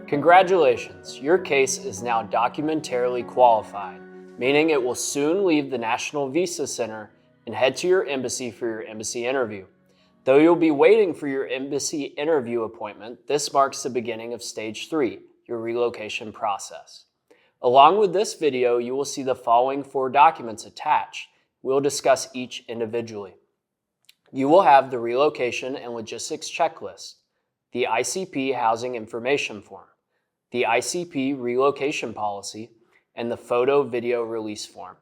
Congratulations, your case is now documentarily qualified, meaning it will soon leave the National Visa Center and head to your embassy for your embassy interview. Though you'll be waiting for your embassy interview appointment, this marks the beginning of Stage 3, your relocation process. Along with this video, you will see the following 4 documents attached. We'll discuss each individually. You will have the relocation and logistics checklist, the ICP housing information form, the ICP relocation policy, and the photo video release form.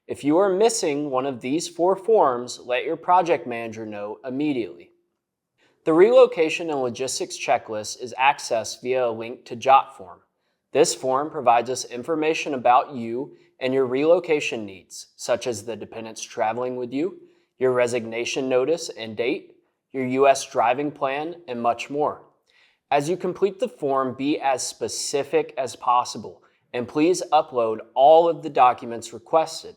If you are missing one of these 4 forms, let your project manager know immediately. The relocation and logistics checklist is accessed via a link to JOT form. This form provides us information about you and your relocation needs, such as the dependents traveling with you, your resignation notice and date, your U.S. driving plan, and much more. As you complete the form, be as specific as possible, and please upload all of the documents requested.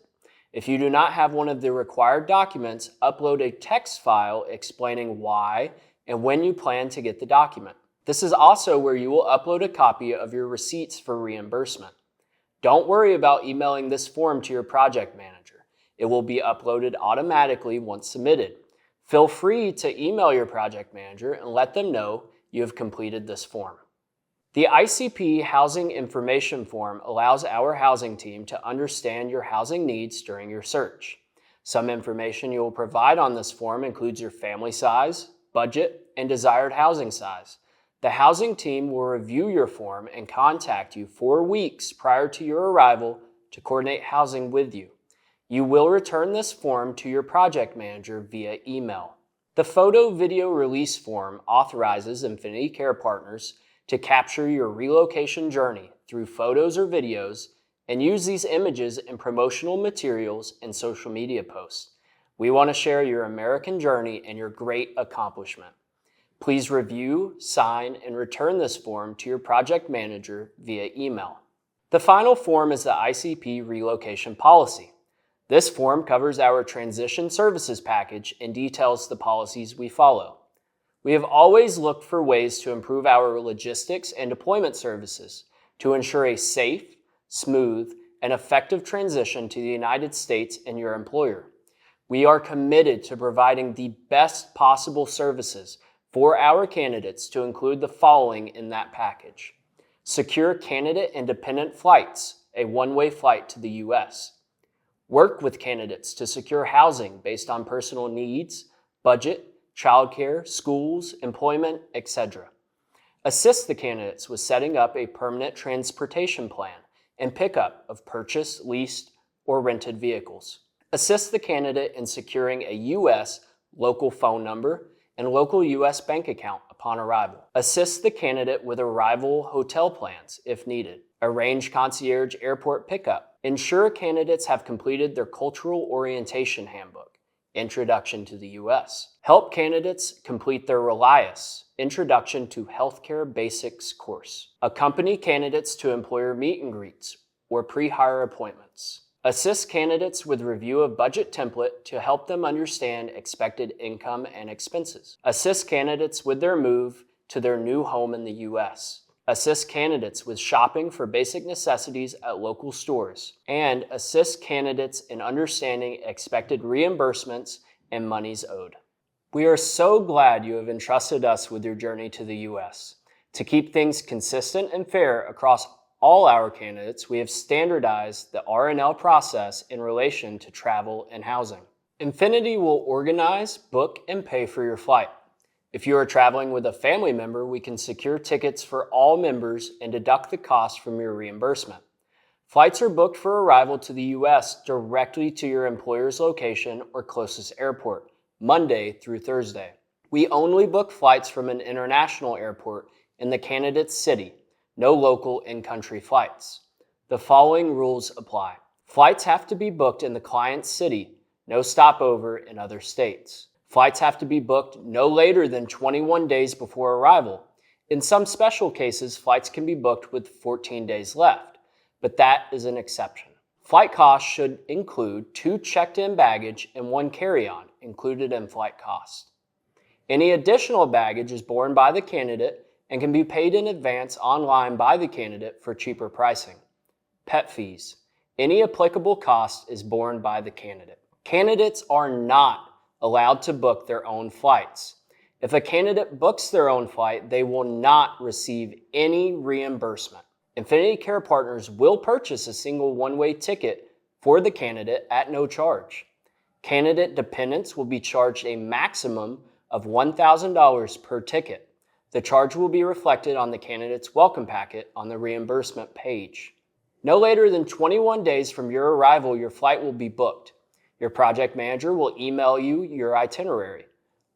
If you do not have one of the required documents, upload a text file explaining why and when you plan to get the document. This is also where you will upload a copy of your receipts for reimbursement. Don't worry about emailing this form to your project manager. It will be uploaded automatically once submitted. Feel free to email your project manager and let them know you have completed this form. The ICP Housing Information Form allows our housing team to understand your housing needs during your search. Some information you will provide on this form includes your family size, budget, and desired housing size. The housing team will review your form and contact you 4 weeks prior to your arrival to coordinate housing with you. You will return this form to your project manager via email. The photo video release form authorizes Infinity Care Partners to capture your relocation journey through photos or videos and use these images in promotional materials and social media posts. We want to share your American journey and your great accomplishment. Please review, sign, and return this form to your project manager via email. The final form is the ICP relocation policy. This form covers our transition services package and details the policies we follow. We have always looked for ways to improve our logistics and deployment services to ensure a safe, smooth, and effective transition to the United States and your employer. We are committed to providing the best possible services for our candidates to include the following in that package: secure candidate and dependent flights, a one-way flight to the U.S., work with candidates to secure housing based on personal needs, budget, childcare, schools, employment, etc. Assist the candidates with setting up a permanent transportation plan and pickup of purchased, leased, or rented vehicles. Assist the candidate in securing a U.S. local phone number and local U.S. bank account upon arrival. Assist the candidate with arrival hotel plans if needed. Arrange concierge airport pickup. Ensure candidates have completed their cultural orientation handbook, Introduction to the U.S. Help candidates complete their Relias, Introduction to Healthcare Basics course. Accompany candidates to employer meet and greets or pre-hire appointments. Assist candidates with review of budget template to help them understand expected income and expenses. Assist candidates with their move to their new home in the U.S. Assist candidates with shopping for basic necessities at local stores, and assist candidates in understanding expected reimbursements and monies owed. We are so glad you have entrusted us with your journey to the U.S. To keep things consistent and fair across all our candidates, we have standardized the R&L process in relation to travel and housing. Infinity will organize, book, and pay for your flight. If you are traveling with a family member, we can secure tickets for all members and deduct the cost from your reimbursement. Flights are booked for arrival to the U.S. directly to your employer's location or closest airport, Monday through Thursday. We only book flights from an international airport in the candidate's city, no local in-country flights. The following rules apply. Flights have to be booked in the client's city, no stopover in other states. Flights have to be booked no later than 21 days before arrival. In some special cases, flights can be booked with 14 days left, but that is an exception. Flight costs should include 2 checked-in baggage and 1 carry-on included in flight cost. Any additional baggage is borne by the candidate and can be paid in advance online by the candidate for cheaper pricing. Pet fees. Any applicable cost is borne by the candidate. Candidates are not allowed to book their own flights. If a candidate books their own flight, they will not receive any reimbursement. Infinity Care Partners will purchase a single one-way ticket for the candidate at no charge. Candidate dependents will be charged a maximum of $1,000 per ticket. The charge will be reflected on the candidate's welcome packet on the reimbursement page. No later than 21 days from your arrival, your flight will be booked. Your project manager will email you your itinerary.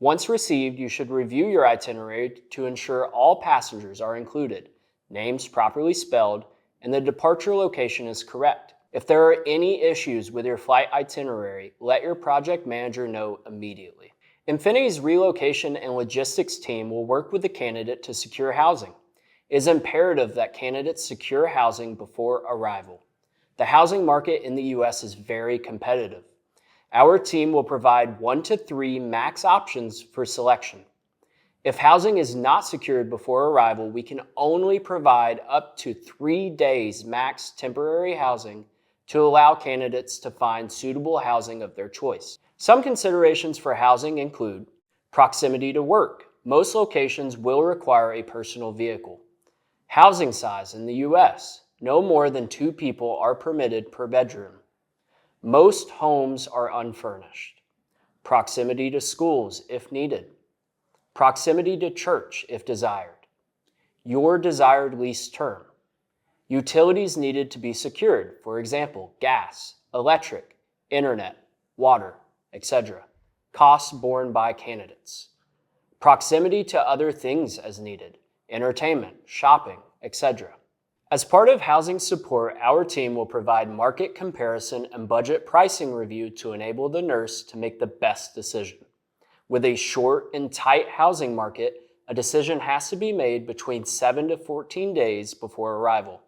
Once received, you should review your itinerary to ensure all passengers are included, names properly spelled, and the departure location is correct. If there are any issues with your flight itinerary, let your project manager know immediately. Infinity's relocation and logistics team will work with the candidate to secure housing. It is imperative that candidates secure housing before arrival. The housing market in the U.S. is very competitive. Our team will provide 1 to 3 max options for selection. If housing is not secured before arrival, we can only provide up to 3 days max temporary housing to allow candidates to find suitable housing of their choice. Some considerations for housing include proximity to work. Most locations will require a personal vehicle. Housing size in the U.S. No more than 2 people are permitted per bedroom. Most homes are unfurnished. Proximity to schools if needed. Proximity to church if desired. Your desired lease term. Utilities needed to be secured, for example, gas, electric, internet, water, etc. Costs borne by candidates. Proximity to other things as needed, entertainment, shopping, etc. As part of housing support, our team will provide market comparison and budget pricing review to enable the nurse to make the best decision. With a short and tight housing market, a decision has to be made between 7 to 14 days before arrival.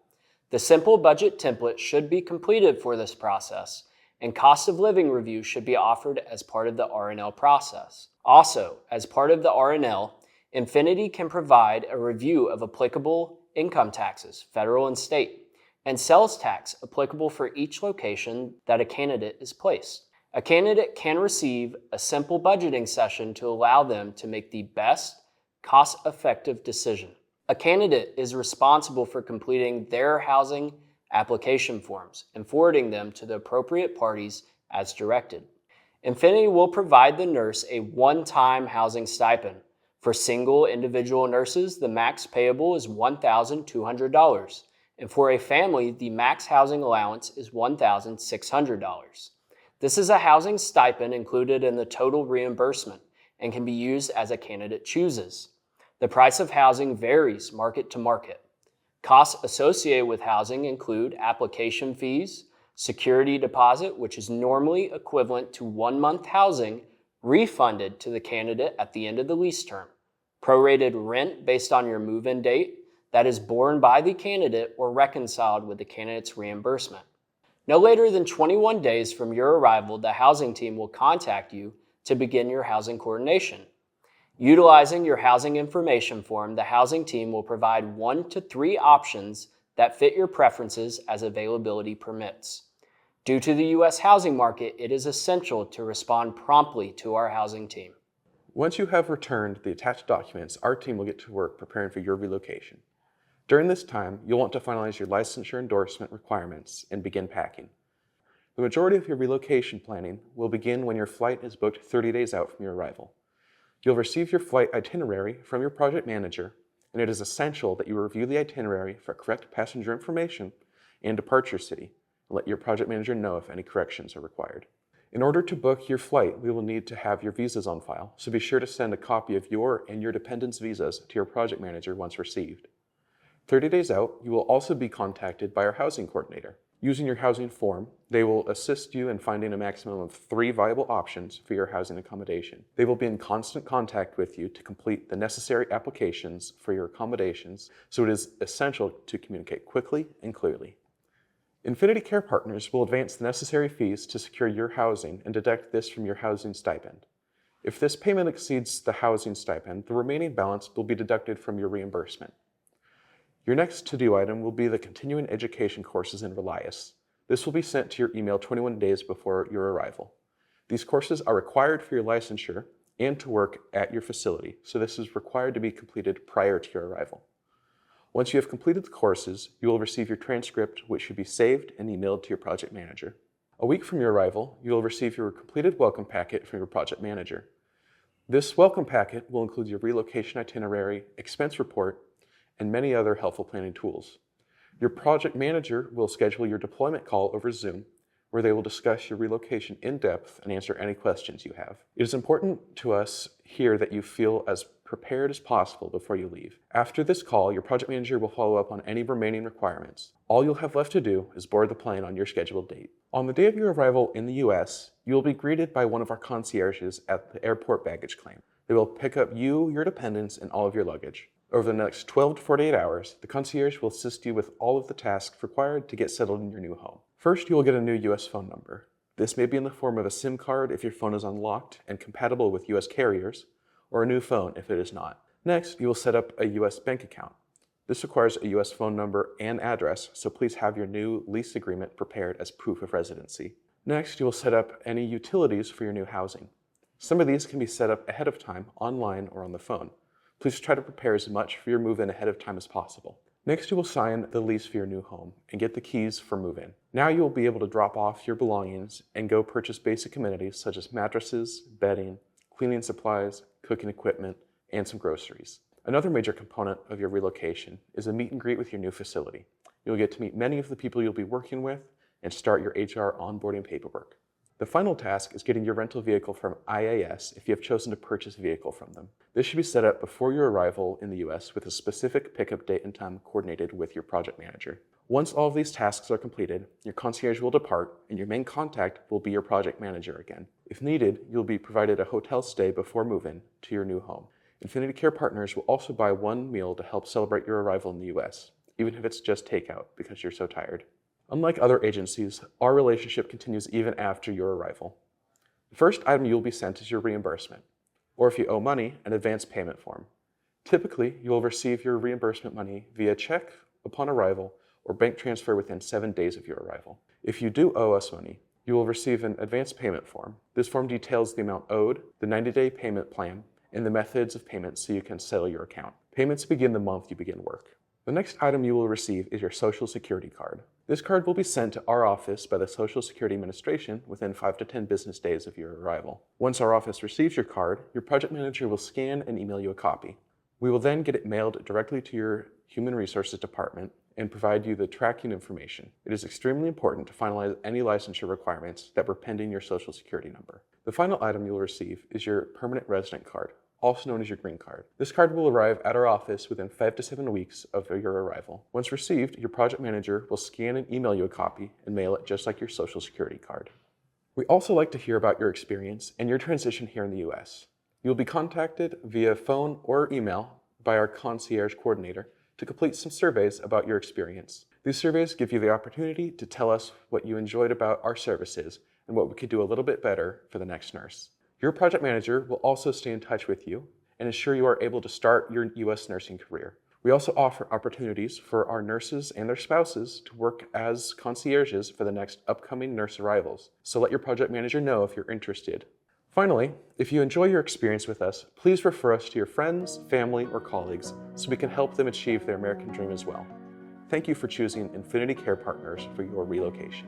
The simple budget template should be completed for this process, and cost of living review should be offered as part of the R&L process. Also, as part of the R&L, Infinity can provide a review of applicable income taxes, federal and state, and sales tax applicable for each location that a candidate is placed. A candidate can receive a simple budgeting session to allow them to make the best, cost-effective decision. A candidate is responsible for completing their housing application forms and forwarding them to the appropriate parties as directed. Infinity will provide the nurse a one-time housing stipend. For single individual nurses, the max payable is $1,200, and for a family, the max housing allowance is $1,600. This is a housing stipend included in the total reimbursement and can be used as a candidate chooses. The price of housing varies market to market. Costs associated with housing include application fees, security deposit, which is normally equivalent to 1 month housing refunded to the candidate at the end of the lease term, prorated rent based on your move-in date that is borne by the candidate or reconciled with the candidate's reimbursement. No later than 21 days from your arrival, the housing team will contact you to begin your housing coordination. Utilizing your housing information form, the housing team will provide 1 to 3 options that fit your preferences as availability permits. Due to the U.S. housing market, it is essential to respond promptly to our housing team. Once you have returned the attached documents, our team will get to work preparing for your relocation. During this time, you'll want to finalize your licensure endorsement requirements and begin packing. The majority of your relocation planning will begin when your flight is booked 30 days out from your arrival. You'll receive your flight itinerary from your project manager, and it is essential that you review the itinerary for correct passenger information and departure city, and let your project manager know if any corrections are required. In order to book your flight, we will need to have your visas on file, so be sure to send a copy of your and your dependents' visas to your project manager once received. 30 days out, you will also be contacted by our housing coordinator. Using your housing form, they will assist you in finding a maximum of 3 viable options for your housing accommodation. They will be in constant contact with you to complete the necessary applications for your accommodations, so it is essential to communicate quickly and clearly. Infinity Care Partners will advance the necessary fees to secure your housing and deduct this from your housing stipend. If this payment exceeds the housing stipend, the remaining balance will be deducted from your reimbursement. Your next to-do item will be the continuing education courses in Relias. This will be sent to your email 21 days before your arrival. These courses are required for your licensure and to work at your facility, so this is required to be completed prior to your arrival. Once you have completed the courses, you will receive your transcript, which should be saved and emailed to your project manager. A week from your arrival, you will receive your completed welcome packet from your project manager. This welcome packet will include your relocation itinerary, expense report, and many other helpful planning tools. Your project manager will schedule your deployment call over Zoom, where they will discuss your relocation in depth and answer any questions you have. It is important to us here that you feel as prepared as possible before you leave. After this call, your project manager will follow up on any remaining requirements. All you'll have left to do is board the plane on your scheduled date. On the day of your arrival in the US, you will be greeted by one of our concierges at the airport baggage claim. They will pick up you, your dependents, and all of your luggage. Over the next 12 to 48 hours, the concierge will assist you with all of the tasks required to get settled in your new home. First, you will get a new US phone number. This may be in the form of a SIM card if your phone is unlocked and compatible with US carriers, or a new phone if it is not. Next, you will set up a US bank account. This requires a US phone number and address, so please have your new lease agreement prepared as proof of residency. Next, you will set up any utilities for your new housing. Some of these can be set up ahead of time, online or on the phone. Please try to prepare as much for your move-in ahead of time as possible. Next, you will sign the lease for your new home and get the keys for move-in. Now you will be able to drop off your belongings and go purchase basic amenities such as mattresses, bedding, cleaning supplies, cooking equipment, and some groceries. Another major component of your relocation is a meet and greet with your new facility. You'll get to meet many of the people you'll be working with and start your HR onboarding paperwork. The final task is getting your rental vehicle from IAS if you have chosen to purchase a vehicle from them. This should be set up before your arrival in the US with a specific pickup date and time coordinated with your project manager. Once all of these tasks are completed, your concierge will depart and your main contact will be your project manager again. If needed, you'll be provided a hotel stay before move-in to your new home. Infinity Care Partners will also buy one meal to help celebrate your arrival in the US, even if it's just takeout because you're so tired. Unlike other agencies, our relationship continues even after your arrival. The first item you'll be sent is your reimbursement, or if you owe money, an advance payment form. Typically, you will receive your reimbursement money via check upon arrival or bank transfer within 7 days of your arrival. If you do owe us money, you will receive an advance payment form. This form details the amount owed, the 90-day payment plan, and the methods of payment so you can settle your account. Payments begin the month you begin work. The next item you will receive is your Social Security card. This card will be sent to our office by the Social Security Administration within 5 to 10 business days of your arrival. Once our office receives your card, your project manager will scan and email you a copy. We will then get it mailed directly to your Human Resources Department and provide you the tracking information. It is extremely important to finalize any licensure requirements that were pending your Social Security number. The final item you will receive is your Permanent Resident Card, also known as your green card. This card will arrive at our office within 5 to 7 weeks of your arrival. Once received, your project manager will scan and email you a copy and mail it just like your Social Security card. We also like to hear about your experience and your transition here in the US. You'll be contacted via phone or email by our concierge coordinator to complete some surveys about your experience. These surveys give you the opportunity to tell us what you enjoyed about our services and what we could do a little bit better for the next nurse. Your project manager will also stay in touch with you and ensure you are able to start your US nursing career. We also offer opportunities for our nurses and their spouses to work as concierges for the next upcoming nurse arrivals, so let your project manager know if you're interested. Finally, if you enjoy your experience with us, please refer us to your friends, family, or colleagues so we can help them achieve their American dream as well. Thank you for choosing Infinity Care Partners for your relocation.